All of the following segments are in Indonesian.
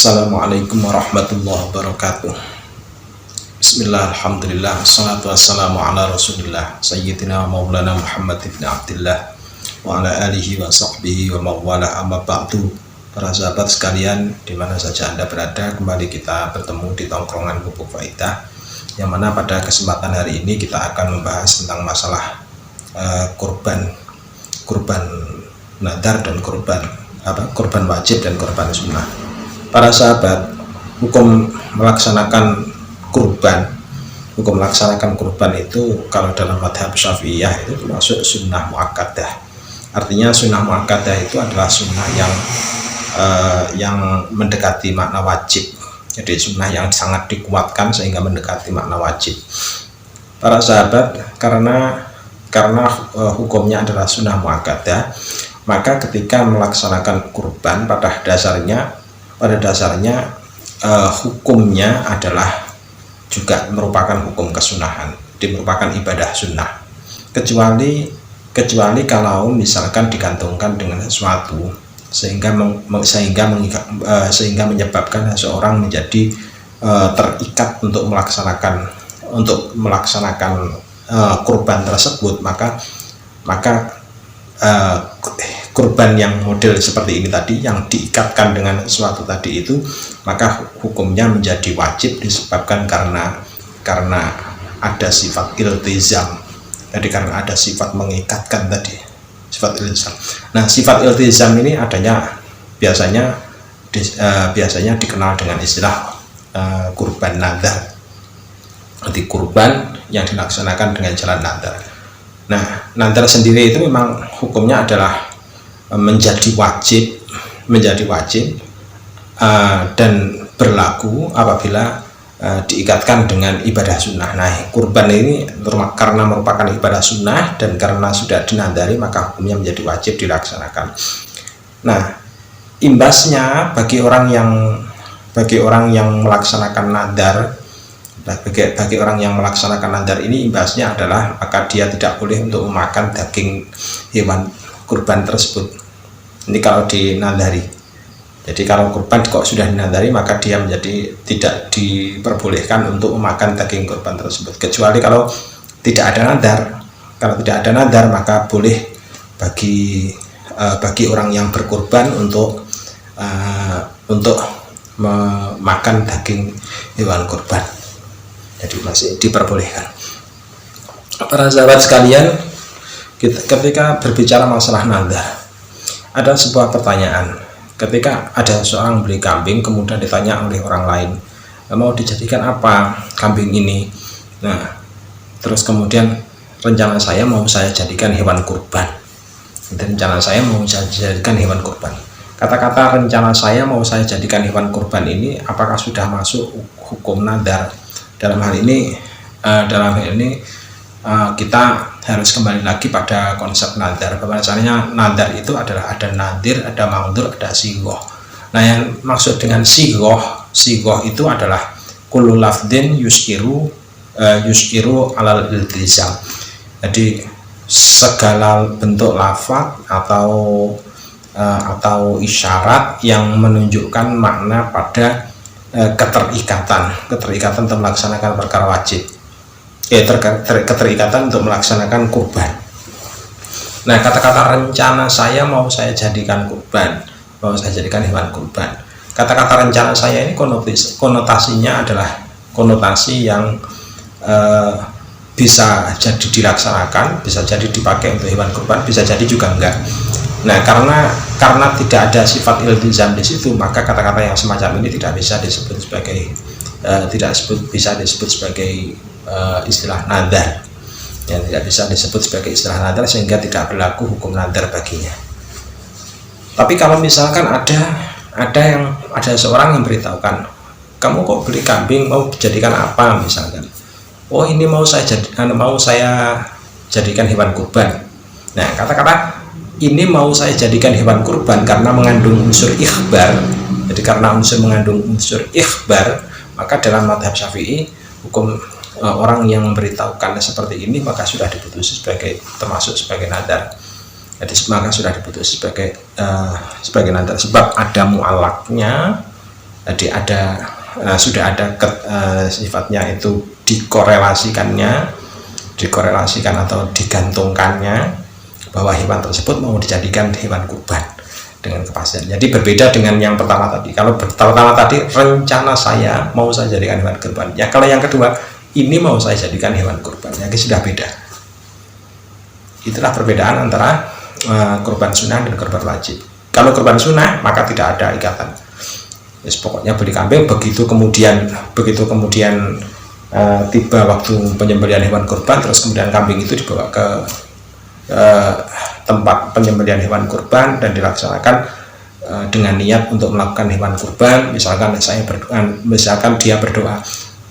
Assalamualaikum warahmatullahi wabarakatuh. Bismillah, alhamdulillah, wassalatu wassalamu ala rasulillah Sayyidina Maulana Muhammad ibn Abdillah wa ala alihi wa sahbihi wa mawala amma ba'du. Para sahabat sekalian, dimana saja Anda berada, kembali kita bertemu di tongkrongan Bubuk Faidah, yang mana pada kesempatan hari ini kita akan membahas tentang masalah kurban nadar dan kurban wajib dan kurban sunnah. Para sahabat, hukum melaksanakan kurban itu kalau dalam madhab Syafi'iyah itu termasuk sunnah muakkadah. Artinya sunnah muakkadah itu adalah sunnah yang mendekati makna wajib. Jadi sunnah yang sangat dikuatkan sehingga mendekati makna wajib. Para sahabat, karena hukumnya adalah sunnah muakkadah, maka ketika melaksanakan kurban pada dasarnya hukumnya adalah juga merupakan hukum kesunahan, merupakan ibadah sunnah, kecuali kalau misalkan digantungkan dengan sesuatu sehingga menyebabkan seseorang menjadi terikat untuk melaksanakan kurban tersebut, maka kurban yang model seperti ini tadi, yang diikatkan dengan sesuatu tadi itu, maka hukumnya menjadi wajib disebabkan karena ada sifat iltizam. Jadi karena ada sifat mengikatkan tadi, sifat iltizam. Nah, sifat iltizam ini adanya biasanya dikenal dengan istilah kurban nadar. Jadi kurban yang dilaksanakan dengan jalan nadar. Nah, nadar sendiri itu memang hukumnya adalah menjadi wajib dan berlaku apabila diikatkan dengan ibadah sunnah. Nah, kurban ini karena merupakan ibadah sunnah dan karena sudah dinadari, maka hukumnya menjadi wajib dilaksanakan. Nah, imbasnya bagi orang yang melaksanakan nadar, bagi orang yang melaksanakan nadar ini, imbasnya adalah maka dia tidak boleh untuk memakan daging hewan kurban tersebut. Ini kalau dinadari. Jadi kalau kurban kok sudah dinadari, maka dia menjadi tidak diperbolehkan untuk memakan daging kurban tersebut, kecuali kalau tidak ada nadar. Kalau tidak ada nadar, maka boleh bagi orang yang berkurban untuk memakan daging hewan kurban. Jadi masih diperbolehkan. Para sahabat sekalian, ketika berbicara masalah nadar, ada sebuah pertanyaan. Ketika ada seorang beli kambing, kemudian ditanya oleh orang lain, mau dijadikan apa kambing ini? Nah, terus kemudian rencana saya mau saya jadikan hewan kurban. Kata-kata rencana saya mau saya jadikan hewan kurban ini, apakah sudah masuk hukum nadar? Dalam hal ini kita harus kembali lagi pada konsep nadar. Bahwasanya nadar itu adalah ada nadir, ada mangdur, ada sigoh. Nah, yang maksud dengan sigoh itu adalah kullu lafdin yus'iru alal iltizam. Jadi segala bentuk lafaz atau isyarat yang menunjukkan makna pada keterikatan untuk melaksanakan perkara wajib, keterikatan untuk melaksanakan kurban. Nah, kata-kata rencana saya mau saya jadikan kurban, mau saya jadikan hewan kurban. Kata-kata rencana saya ini konotasinya adalah konotasi yang bisa jadi dilaksanakan, bisa jadi dipakai untuk hewan kurban, bisa jadi juga enggak. Nah, karena tidak ada sifat iltizam di situ, maka kata-kata yang semacam ini tidak bisa disebut sebagai istilah nadar, yang tidak bisa disebut sebagai istilah nadar, sehingga tidak berlaku hukum nadar baginya. Tapi kalau misalkan ada seorang yang beritahukan, kamu kok beli kambing mau dijadikan apa misalkan? Oh, ini mau saya jadikan hewan kurban. Nah, kata-kata ini mau saya jadikan hewan kurban karena mengandung unsur ikhbar. Jadi karena mengandung unsur ikhbar, maka dalam madhab Syafi'i, hukum orang yang memberitahukan seperti ini maka sudah diputus termasuk sebagai nadar. Jadi maka sudah diputus sebagai nadar, sebab ada mu'allaknya Jadi sudah ada sifatnya itu dikorelasikan atau digantungkannya bahwa hewan tersebut mau dijadikan hewan kurban dengan kepastian. Jadi berbeda dengan yang pertama tadi. Kalau pertama tadi rencana saya mau saya jadikan hewan kurban, ya kalau yang kedua ini mau saya jadikan hewan kurban, ya sudah beda. Itulah perbedaan antara kurban sunnah dan kurban wajib. Kalau kurban sunnah maka tidak ada ikatan. Yes, pokoknya beli kambing, begitu kemudian tiba waktu penyembelihan hewan kurban, terus kemudian kambing itu dibawa ke tempat penyembelihan hewan kurban dan dilaksanakan dengan niat untuk melakukan hewan kurban. Misalkan dia berdoa,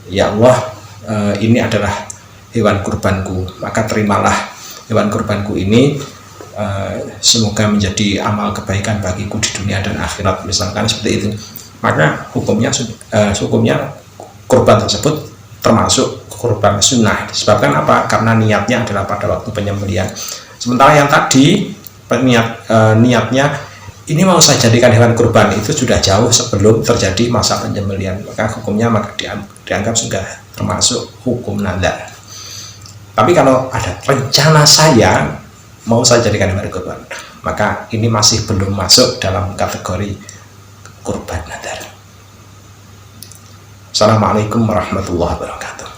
ya Allah, ini adalah hewan kurbanku, maka terimalah hewan kurbanku ini, semoga menjadi amal kebaikan bagiku di dunia dan akhirat, misalkan seperti itu. Maka hukumnya kurban tersebut termasuk kurban sunnah. Disebabkan apa? Karena niatnya adalah pada waktu penyembelihan. Sementara yang tadi niatnya ini mau saya jadikan hewan kurban, itu sudah jauh sebelum terjadi masa penyembelihan, maka hukumnya dianggap sudah termasuk hukum nadar. Tapi kalau ada rencana saya mau saya jadikan hewan kurban, maka ini masih belum masuk dalam kategori kurban nadar. Assalamualaikum warahmatullahi wabarakatuh.